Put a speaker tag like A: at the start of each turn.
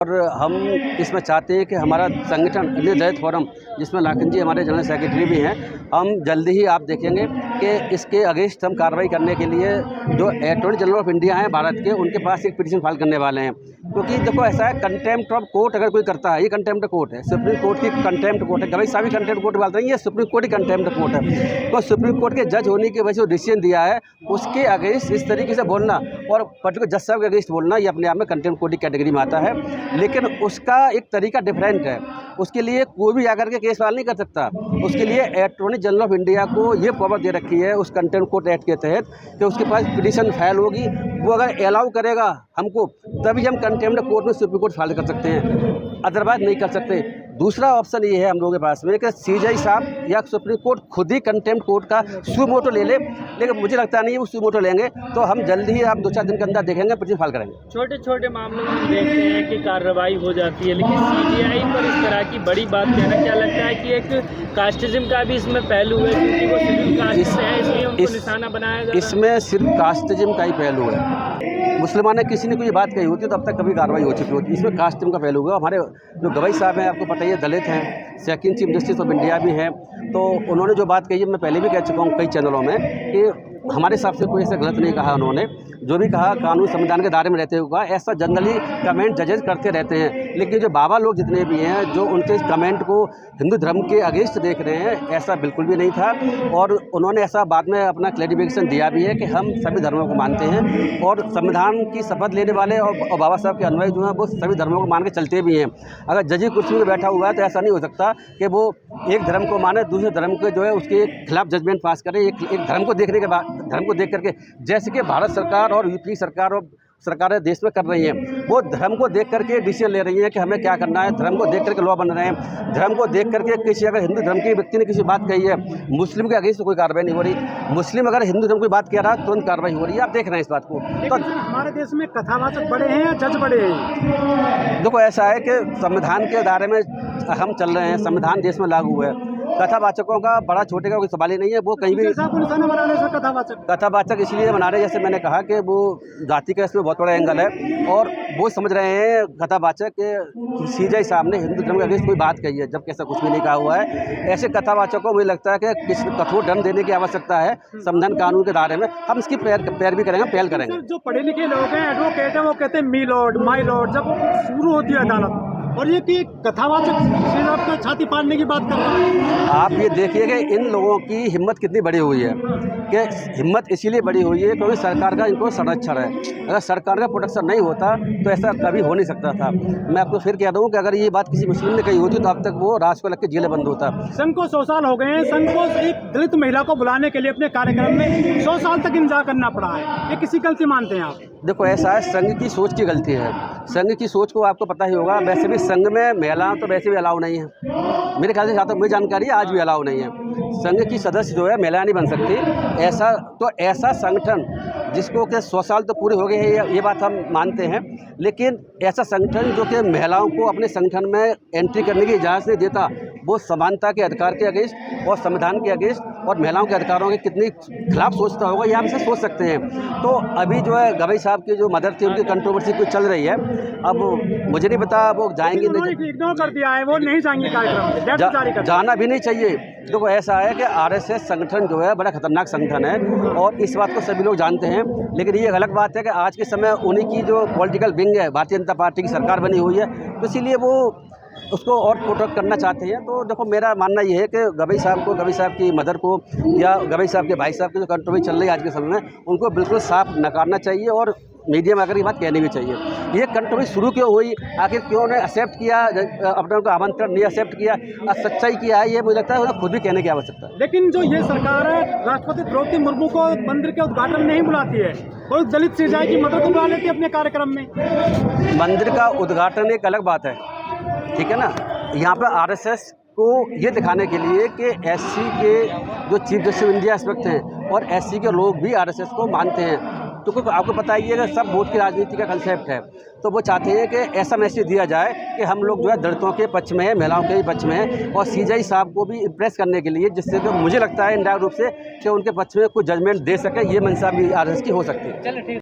A: और हम इसमें चाहते हैं कि हमारा संगठन इंडियन दलित फोरम, जिसमें लाखन जी हमारे जनरल सेक्रेटरी भी हैं, हम जल्दी ही आप देखेंगे कि इसके अगेंस्ट हम कार्रवाई करने के लिए जो अटॉर्नी जनरल ऑफ इंडिया हैं भारत के, उनके पास एक पिटीशन फाइल करने वाले हैं। क्योंकि देखो ऐसा है, कंटेम्प्ट ऑफ कोर्ट अगर कोई करता है, ये कंटेम्प्ट कोर्ट है, सुप्रीम कोर्ट की कंटेम्प्ट कोर्ट है। गवई साहब भी कंटेम्प्ट कोर्ट बात नहीं है, सुप्रीम कोर्ट की कंटेम्प्ट कोर्ट है। तो सुप्रीम कोर्ट के जज होने की वजह से डिसीजन दिया है, उसके अगेंस्ट इस तरीके से बोलना और पर्टिकुलर जज साहब के अगेंस्ट बोलना, ये अपने आप में कंटेम्प्ट कोर्ट की कैटेगरी में आता है। लेकिन उसका एक तरीका डिफरेंट है। उसके लिए कोई भी आकर के केस फाइल नहीं कर सकता। उसके लिए अटॉर्नी जनरल ऑफ इंडिया को ये पावर दे रखी है उस कंटेम्प्ट कोर्ट एक्ट के तहत कि उसके पास पिटीशन फाइल होगी, वो अगर अलाउ करेगा हमको, तभी हम कंटेम्प्ट कोर्ट में सुप्रीम कोर्ट फाइल कर सकते हैं, अदरवाइज नहीं कर सकते। दूसरा ऑप्शन ये है हम लोगों के पास में कि सीजेआई साहब या सुप्रीम कोर्ट खुद ही कंटेम्प्ट कोर्ट का सू मोटो ले ले, लेकिन मुझे लगता नहीं है वो सू मोटो लेंगे। तो हम जल्दी ही आप 2-4 दिन के अंदर देखेंगे, पिटीशन फाइल करेंगे।
B: छोटे छोटे मामलों में हम देखते हैं कि कार्रवाई हो जाती है, लेकिन सीजीआई पर इस तरह की बड़ी बात कहना, क्या लगता है कि एक कास्टिज्म का भी इसमें पहलू है, क्योंकि वो शेड्यूल कास्ट से है, इसलिए उनको निशाना बनाया जा रहा है।
A: इसमें सिर्फ कास्टिज्म का ही पहलू है। मुसलमान ने किसी ने कोई बात कही होती तो अब तक कभी कार्रवाई हो चुकी होती। इसमें कास्टिज्म का पहलू है। हमारे जो गवई साहब हैं, आपको पता ही है, दलित हैं, second chief justice of India भी हैं। तो उन्होंने जो बात कही है, मैं पहले भी कह चुका हूँ कई चैनलों में, कि हमारे हिसाब से कोई ऐसा गलत नहीं कहा उन्होंने। जो भी कहा कानून संविधान के दायरे में रहते हुए, ऐसा जनरली कमेंट जजेस करते रहते हैं। लेकिन जो बाबा लोग जितने भी हैं, जो उनके कमेंट को हिंदू धर्म के अगेंस्ट देख रहे हैं, ऐसा बिल्कुल भी नहीं था। और उन्होंने ऐसा बाद में अपना क्लैरिफिकेशन दिया भी है कि हम सभी धर्मों को मानते हैं और संविधान की शपथ लेने वाले और बाबा साहब के अनुयायी जो हैं, वो सभी धर्मों को मान के चलते भी हैं। अगर जजी कुर्सी में बैठा हुआ है तो ऐसा नहीं हो सकता कि वो एक धर्म को माने, दूसरे धर्म के जो है उसके खिलाफ जजमेंट पास करे। एक धर्म को देखने के बाद, धर्म को देख करके, जैसे कि भारत सरकार और यूपी सरकार और सरकारें देश में कर रही हैं, वो धर्म को देख करके डिसीजन ले रही हैं कि हमें क्या करना है। धर्म को देख करके लॉ बन रहे हैं। धर्म को देख करके किसी, अगर हिंदू धर्म के व्यक्ति ने किसी बात कही है, मुस्लिम के अगेंस्ट कोई कार्रवाई नहीं हो रही। मुस्लिम अगर हिंदू धर्म की बात कह रहा है, तुरंत कार्रवाई हो रही है। आप देख रहे हैं इस बात को।
C: तो हमारे देश में कथावाचक बड़े हैं या जज बड़े हैं?
A: देखो ऐसा है कि संविधान के दायरे में हम चल रहे हैं, संविधान देश में लागू है। कथावाचकों का बड़ा छोटे का कोई सवाल ही नहीं है। वो कहीं भी कथावाचक इसलिए बना रहे हैं, जैसे मैंने कहा कि वो जाति का इसमें बहुत बड़ा एंगल है और वो समझ रहे हैं कथावाचक के सीजेआई साहब ने हिंदू धर्म के अगेंस्ट कोई बात कही है, जबकि ऐसा कुछ भी नहीं कहा हुआ है। ऐसे कथावाचकों को मुझे लगता है कि किसी कठोर दंड देने की आवश्यकता है संविधान कानून के दायरे में। हम इसकी पैरवी करेंगे, पहल करेंगे।
C: जो पढ़े लिखे लोग हैं, एडवोकेट हैं, वो कहते हैं मी लॉर्ड, माई लॉर्ड, जब शुरू होती है अदालत, और ये कि कथावाचक आपको छाती फाड़ने की बात कर रहा है।
A: आप ये देखिए कि इन लोगों की हिम्मत कितनी बड़ी हुई है, कि हिम्मत इसीलिए बड़ी हुई है क्योंकि सरकार का इनको संरक्षण है। अगर सरकार का प्रोटेक्शन नहीं होता तो ऐसा कभी हो नहीं सकता था। मैं आपको फिर कह दूँ कि अगर ये बात किसी मुस्लिम ने कही होती तो अब तक वो राज को लग के जेलें बंद होता।
C: संघ को 100 साल हो गए हैं। संघ को एक दलित महिला को बुलाने के लिए अपने कार्यक्रम में 100 साल तक इंतजार करना पड़ा है। ये किसी गलती मानते हैं आप?
A: देखो ऐसा है, संघ की सोच की गलती है। संघ की सोच को आपको पता ही होगा। वैसे भी संघ में महिला तो वैसे भी अलाउ नहीं है, मेरे ख्याल से, जहाँ तक मुझे जानकारी है, आज भी अलाउ नहीं है। संघ की सदस्य जो है महिला नहीं बन सकती। ऐसा संगठन जिसको कि 100 साल तो पूरे हो गए हैं, ये बात हम मानते हैं, लेकिन ऐसा संगठन जो कि महिलाओं को अपने संगठन में एंट्री करने की इजाज़त नहीं देता, वो समानता के अधिकार के अगेंस्ट और संविधान के अगेंस्ट और महिलाओं के अधिकारों के कितनी खिलाफ सोचता होगा, ये हम से सोच सकते हैं। तो अभी जो है गवई साहब की जो मदर थी, उनकी कंट्रोवर्सी कुछ चल रही है। अब मुझे नहीं पता वो जाएंगे नहीं,
C: इग्नोर कर दिया है, वो नहीं जाएंगे कार्यक्रम,
A: जाना भी नहीं चाहिए। देखो ऐसा है कि आरएसएस संगठन जो है बड़ा खतरनाक संगठन है और इस बात को सभी लोग जानते हैं। लेकिन ये अलग बात है कि आज के समय उन्हीं की जो पॉलिटिकल विंग है, भारतीय जनता पार्टी की सरकार बनी हुई है, तो इसीलिए वो उसको और प्रोटेक्ट करना चाहते हैं। तो देखो मेरा मानना ये है कि गवई साहब को, गवई साहब की मदर को या गवई साहब के भाई साहब की जो कंट्रोवर्सी चल रही है आज के समय में, उनको बिल्कुल साफ नकारना चाहिए और मीडिया में अगर ये बात कहनी भी चाहिए। ये कंट्रोवर्सी शुरू क्यों हुई, आखिर क्यों उन्हें एक्सेप्ट किया, अपने उनको आमंत्रण नहीं एक्सेप्ट किया, सच्चाई क्या है, ये मुझे लगता है उन्हें खुद भी कहने की आवश्यकता है।
C: लेकिन जो ये सरकार है, राष्ट्रपति द्रौपदी मुर्मू को मंदिर के उद्घाटन नहीं बुलाती है, और दलित सीजेआई की मदद को बुला लेती है अपने कार्यक्रम में।
A: मंदिर का उद्घाटन एक अलग बात है, ठीक है ना। यहाँ पर आरएसएस को ये दिखाने के लिए कि एससी के जो चीफ जस्टिस ऑफ इंडिया इस वक्त हैं और एससी के लोग भी आरएसएस को मानते हैं, तो कुछ आपको पता ही है कि सब वोट की राजनीति का कंसेप्ट है। तो वो चाहते हैं कि ऐसा मैसेज दिया जाए कि हम लोग जो है दलितों के पक्ष में हैं, महिलाओं के पक्ष में हैं, और सीजेआई साहब को भी इम्प्रेस करने के लिए, जिससे कि मुझे लगता है इंडायरेक्ट रूप से कि उनके पक्ष में कुछ जजमेंट दे सके, ये मंशा भी आरएसएस की हो सकती है।